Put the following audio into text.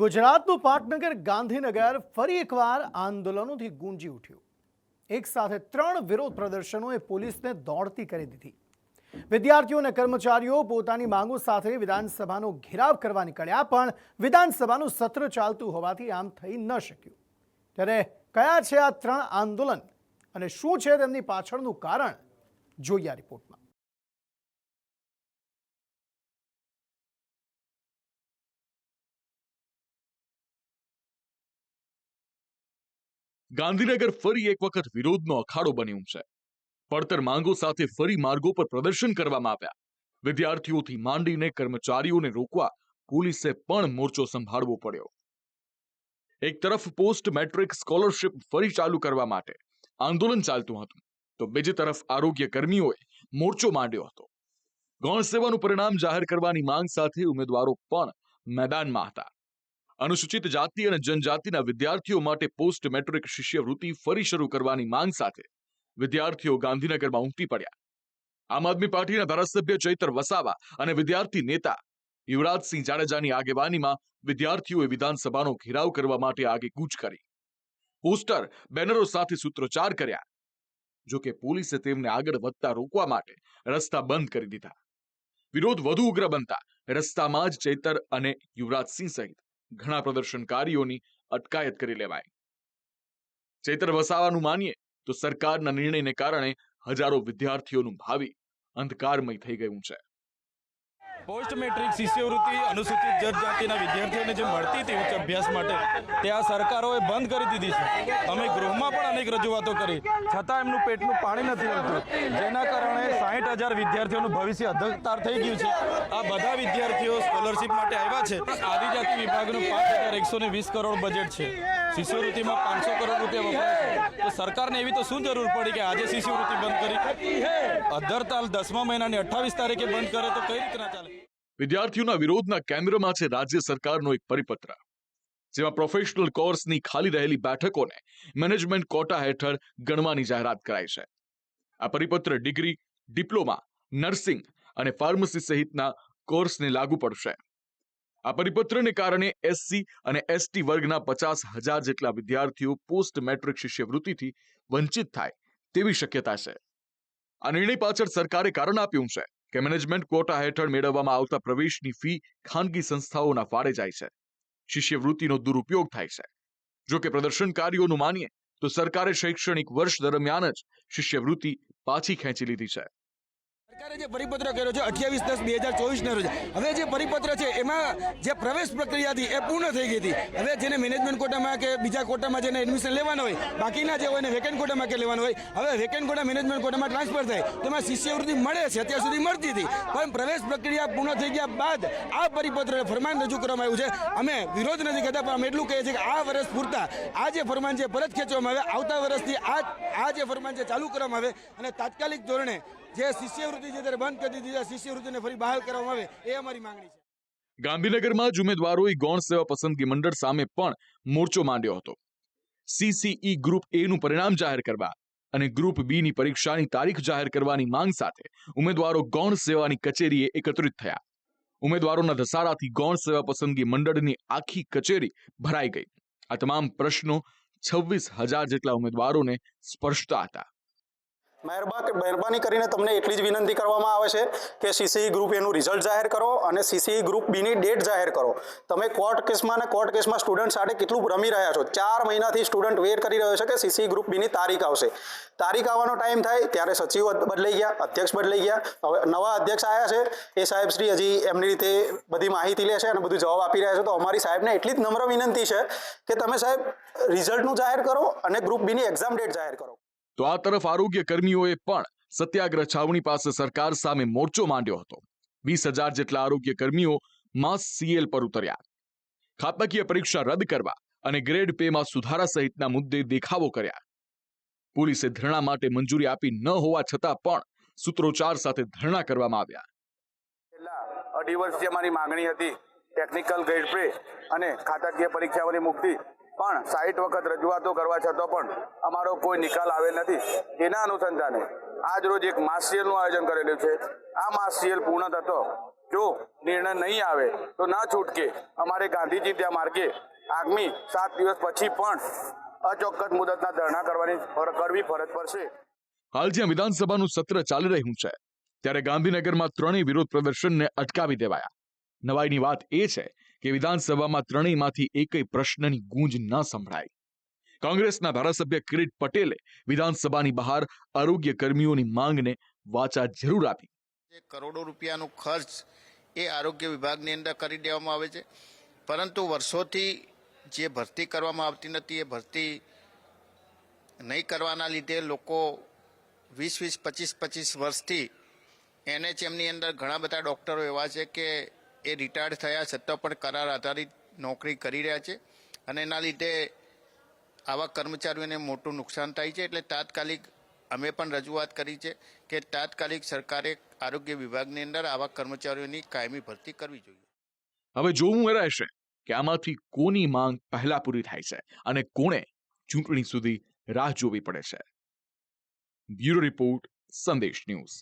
ગુજરાતનું પાટનગર ગાંધીનગર ફરી એકવાર આંદોલનોથી ગુંજી ઉઠ્યું। એક સાથે 3 વિરોધ પ્રદર્શનોએ પોલીસને દોડતી કરી દીધી। વિદ્યાર્થીઓ અને કર્મચારીઓ પોતાની માંગો સાથે વિધાનસભાનો ઘેરાવ કરવા નીકળ્યા, પણ વિધાનસભાનું સત્ર ચાલતું હોવાથી આમ થઈ ન શક્યું। ત્યારે કયા છે આ 3 આંદોલન અને શું છે તેમની પાછળનું કારણ, જોઈએ આ રિપોર્ટમાં। ગાંધીનગર ફરી એક વખત વિરોધનો અખાડો બન્યું છે। પડતર માંગો સાથે ફરી માર્ગો પર પ્રદર્શન કરવામાં આવ્યા। વિદ્યાર્થીઓથી માંડીને કર્મચારીઓને રોકવા પોલીસે પણ મોરચો સંભાળવો પડ્યો। એક તરફ પોસ્ટ મેટ્રિક સ્કોલરશિપ ફરી ચાલુ કરવા માટે આંદોલન ચાલતું હતું, તો બીજી તરફ આરોગ્ય કર્મીઓએ મોરચો માંડ્યો હતો। ગૌણ સેવાનું પરિણામ જાહેર કરવાની માંગ સાથે ઉમેદવારો પણ મેદાનમાં હતા। અનુસૂચિત જાતિ અને જનજાતિના વિદ્યાર્થીઓ માટે પોસ્ટ મેટ્રિક શિષ્યવૃત્તિ ફરી શરૂ કરવાની માંગ સાથે વિદ્યાર્થીઓ ગાંધીનગરમાં ઉમટી પડ્યા। આમ આદમી પાર્ટીના ધારાસભ્ય ચૈતર વસાવા અને વિદ્યાર્થી નેતા યુવરાજસિંહ જાડેજાની આગેવાનીમાં વિદ્યાર્થીઓએ વિધાનસભાનો ઘેરાવ કરવા માટે આગેકૂચ કરી। પોસ્ટર, બેનરો સાથે સૂત્રોચ્ચાર કર્યા। જો કે પોલીસે તેમને આગળ વધતા રોકવા માટે રસ્તા બંધ કરી દીધા। વિરોધ વધુ ઉગ્ર બનતા રસ્તામાં જ ચૈતર અને યુવરાજસિંહ સહિત ઘણા પ્રદર્શનકારીઓની અટકાયત કરી લેવાઈ। ચૈતર વસાવાનું માનીએ તો સરકારના નિર્ણયને કારણે હજારો વિદ્યાર્થીઓનું ભાવિ અંધકારમય થઈ ગયું છે। પોસ્ટ મેટ્રિક શિષ્યવૃત્તિ અનુસૂચિત જનજાતિના વિદ્યાર્થીઓને જે મળતી હતી ઉચ્ચ અભ્યાસ માટે, તે આ સરકારોએ બંધ કરી દીધી છે। અમે ગૃહમાં પણ અનેક રજૂઆતો કરી, છતાં એમનું પેટનું પાણી નથી આવતું, જેના કારણે 60,000 વિદ્યાર્થીઓનું ભવિષ્ય અધ્ધર થઈ ગયું છે। આ બધા વિદ્યાર્થીઓ સ્કોલરશિપ માટે આવ્યા છે। આદિજાતિ વિભાગનું 5,120 કરોડ બજેટ છે, શિષ્યવૃત્તિમાં 500 કરોડ રૂપિયા વપરાય છે। તો સરકારને એવી તો શું જરૂર પડી કે આજે શિષ્યવૃત્તિ બંધ કરી? અધ્ધરતાલ 10મા મહિનાની 28 તારીખે બંધ કરે તો કઈ રીતના ચાલે? વિદ્યાર્થીઓના વિરોધના કેન્દ્રમાં છે રાજ્ય સરકારનો એક પરિપત્ર, જેમાં પ્રોફેશનલ કોર્સની ખાલી રહેલી બેઠકોને મેનેજમેન્ટ કોટા હેઠળ ગણવાની જાહેરાત કરાઈ છે। આ પરિપત્ર ડિગ્રી, ડિપ્લોમા, નર્સિંગ અને ફાર્મસી સહિતના કોર્સને લાગુ પડશે। આ પરિપત્રને કારણે એસસી અને એસટી વર્ગના 50,000 જેટલા વિદ્યાર્થીઓ પોસ્ટ મેટ્રિક શિષ્યવૃત્તિથી વંચિત થાય તેવી શક્યતા છે। આ નિર્ણય પાછળ સરકારે કારણ આપ્યું છે કે મેનેજમેન્ટ કોટા હેઠળ મેળવવામાં આવતા પ્રવેશની ફી ખાનગી સંસ્થાઓના ફાળે જાય છે, શિષ્યવૃત્તિનો દુરુપયોગ થાય છે। જો કે પ્રદર્શનકારીઓનું માનીએ તો સરકારે શૈક્ષણિક વર્ષ દરમિયાન જ શિષ્યવૃત્તિ પાછી ખેંચી લીધી છે। સરકારે જે પરિપત્ર કર્યો છે 28/10/2024 રોજ, હવે જે પરિપત્ર છે એમાં જે પ્રવેશ પ્રક્રિયા હતી એ પૂર્ણ થઈ ગઈ હતી। હવે જેને મેનેજમેન્ટ કોટામાં કે બીજા કોટામાં જેને એડમિશન લેવાનું હોય, બાકીના જે હોય ને વેકેન્ટ કોટામાં કે લેવાનું હોય, હવે વેકેન્ટ કોટા મેનેજમેન્ટ કોટામાં ટ્રાન્સફર થાય તો એમાં શિષ્યવૃત્તિ મળે છે, અત્યાર સુધી મળતી હતી, પણ પ્રવેશ પ્રક્રિયા પૂર્ણ થઈ ગયા બાદ આ પરિપત્ર ફરમાન રજૂ કરવામાં આવ્યું છે। અમે વિરોધ નથી કરતા, પણ અમે એટલું કહીએ છીએ કે આ વર્ષ પૂરતા આ જે ફરમાન છે પરત ખેંચવામાં આવે, આવતા વર્ષથી આ જે ફરમાન છે ચાલુ કરવામાં આવે અને તાત્કાલિક ધોરણે જે શિષ્યવૃત્તિ જે બંધ કરી દીધી છે, શિષ્યવૃત્તિને ફરી બહાલ કરવામાં આવે, એ અમારી માંગણી છે। ગાંધીનગરમાં જ ઉમેદવારોએ ગૌણ સેવા પસંદગી મંડળ સામે પણ મોરચો માંડ્યો હતો। સીસીઈ ગ્રુપ એ નું પરિણામ જાહેર કરવા અને ગ્રુપ બી ની પરીક્ષાની તારીખ જાહેર કરવાની માંગ સાથે ઉમેદવારો ગૌણ સેવાની કચેરીએ એકત્રિત થયા। ઉમેદવારોના ધસારાથી ગૌણ સેવા પસંદગી મંડળની આખી કચેરી ભરાઈ ગઈ। આ તમામ પ્રશ્નો 26,000 જેટલા ઉમેદવારોને સ્પર્શતા હતા। મહેરબાની કરીને તમને એટલી જ વિનંતી કરવામાં આવે છે કે સીસીઈ ગ્રુપ એનું રિઝલ્ટ જાહેર કરો અને સીસીઈ ગ્રુપ બીની ડેટ જાહેર કરો। તમે કોર્ટ કેસમાં સ્ટુડન્ટ સાથે કેટલું રમી રહ્યા છો। 4 મહિનાથી સ્ટુડન્ટ વેટ કરી રહ્યો છે કે સીસીઈ ગ્રુપ બીની તારીખ આવશે। તારીખ આવવાનો ટાઈમ થાય ત્યારે સચિવ બદલાઈ ગયા, અધ્યક્ષ બદલાઈ ગયા, હવે નવા અધ્યક્ષ આવ્યા છે। એ સાહેબ શ્રી હજી એમની રીતે બધી માહિતી લે છે અને બધું જવાબ આપી રહ્યા છે। તો અમારી સાહેબને એટલી જ નમ્ર વિનંતી છે કે તમે સાહેબ રિઝલ્ટનું જાહેર કરો અને ગ્રુપ બીની એક્ઝામ ડેટ જાહેર કરો। તો આ તરફ આરોગ્ય કર્મીઓએ પણ સત્યાગ્રહ છાવણી પાસે સરકાર સામે મોરચો માંડ્યો હતો। 20,000 જેટલા આરોગ્ય કર્મીઓ માસ સીએલ પર ઉતર્યા। ખાતાકીય પરીક્ષા રદ કરવા અને ગ્રેડ પેમાં સુધારા સહિતના મુદ્દે દેખાવો કર્યા। પોલીસે ધરણા માટે મંજૂરી આપી ન હોવા છતાં પણ સૂત્રોચ્ચાર સાથે ધરણા કરવામાં આવ્યા। છેલ્લા 2.5 વર્ષથી અમારી માંગણી હતી ટેકનિકલ ગ્રેડ પે અને ખાતાકીય પરીક્ષાઓની મુક્તિ, પણ 60 વખત રજૂઆતો કરવા છતાં પણ અમારો કોઈ નિકાલ આવેલ નથી। એના અનુસંધાને આજ રોજ એક માસ સીએલનું આયોજન કરેલું છે। આ માસ સીએલ પૂર્ણ થતો જો નિર્ણય નહીં આવે તો ના છૂટકે અમારે ગાંધીજી ત્યાં માર્ગે આગામી 7 દિવસ પછી પણ અચોક્કસ મુદતના ધરણા કરવી ફરજ પડશે. હાલ જ્યાં વિધાનસભાનું સત્ર ચાલી રહ્યું છે ત્યારે ગાંધીનગરમાં ત્રણેય વિરોધ પ્રદર્શનને અટકાવી દેવાયા. નવાઈની વાત એ છે કે વિધાનસભામાં ત્રણેયમાંથી એકય પ્રશ્નની ગૂંજ ન સંભળાઈ. કોંગ્રેસના ધારાસભ્ય કિરીટ પટેલે વિધાનસભાની બહાર આરોગ્ય કર્મીઓની માંગને વાચા જરૂર આપી. જે કરોડો રૂપિયાનું ખર્ચ એ આરોગ્ય વિભાગની અંદર કરી દેવામાં આવે છે, પરંતુ વર્ષોથી જે ભરતી કરવામાં આવતી નથી એ ભરતી નહીં કરવાના લીધે લોકો 20-20, 25-25 વર્ષથી NHMની અંદર ઘણા બધા ડૉક્ટરો એવા છે કે એ રિટાયર્ડ થયા છતાં પણ કરાર આધારિત નોકરી કરી રહ્યા છે અને એના લીધે આવા કર્મચારીઓને મોટું નુકસાન થાય છે. એટલે તાત્કાલિક અમે પણ રજૂઆત કરી છે કે તાત્કાલિક સરકારે આરોગ્ય વિભાગની અંદર આવા કર્મચારીઓની કાયમી ભરતી કરવી જોઈએ. હવે જોવું એ રહેશે કે આમાંથી કોની માંગ પહેલા પૂરી થાય છે અને કોણે ચૂંટણી સુધી રાહ જોવી પડે છે. બ્યુરો રિપોર્ટ, સંદેશ ન્યૂઝ.